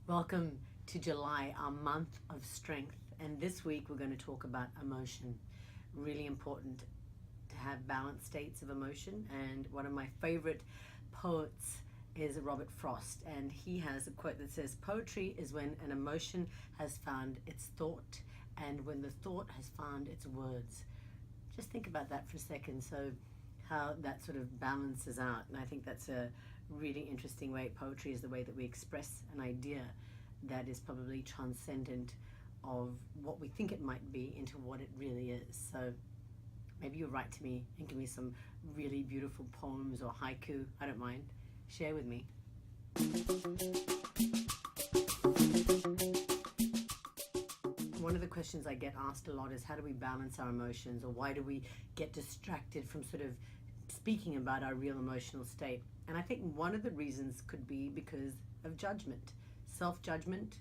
Welcome to July, our month of strength. And this week we're going to talk about emotion. Really important to have balanced states of emotion. And one of my favorite poets is Robert Frost. And he has a quote that says, "Poetry is when an emotion has found its thought and when the thought has found its words." Just think about that for a second. So how that sort of balances out. And I think that's a really interesting way. Poetry is the way that we express an idea that is probably transcendent of what we think it might be into what it really is. So maybe you'll write to me and give me some really beautiful poems or haiku. I don't mind. Share with me. One of the questions I get asked a lot is, how do we balance our emotions, or why do we get distracted from sort of speaking about our real emotional state? And I think one of the reasons could be because of judgment. Self-judgment,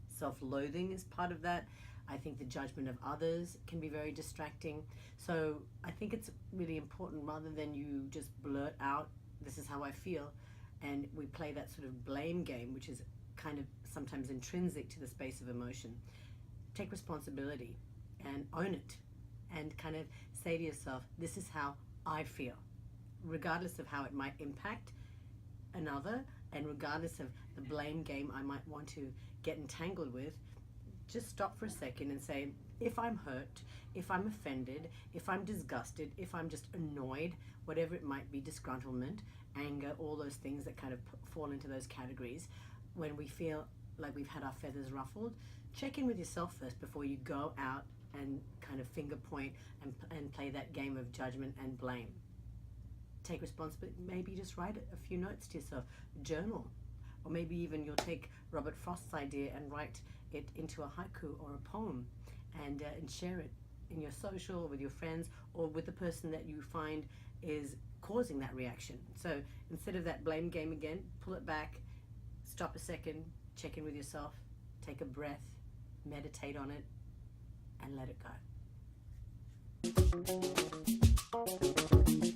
self-loathing is part of that. I think the judgment of others can be very distracting. So I think it's really important, rather than you just blurt out, "This is how I feel," and we play that sort of blame game, which is kind of sometimes intrinsic to the space of emotion. Take responsibility and own it, and kind of say to yourself, "This is how I feel," regardless of how it might impact another, and regardless of the blame game I might want to get entangled with. Just stop for a second and say, if I'm hurt, if I'm offended, if I'm disgusted, if I'm just annoyed, whatever it might be, disgruntlement, anger, all those things that kind of fall into those categories. When we feel like we've had our feathers ruffled, check in with yourself first before you go out and kind of finger point and play that game of judgment and blame. Take responsibility. Maybe just write a few notes to yourself, journal, or maybe even you'll take Robert Frost's idea and write it into a haiku or a poem, and share it in your social, or with your friends, or with the person that you find is causing that reaction. So instead of that blame game again, pull it back, stop a second, check in with yourself, take a breath, meditate on it, and let it go.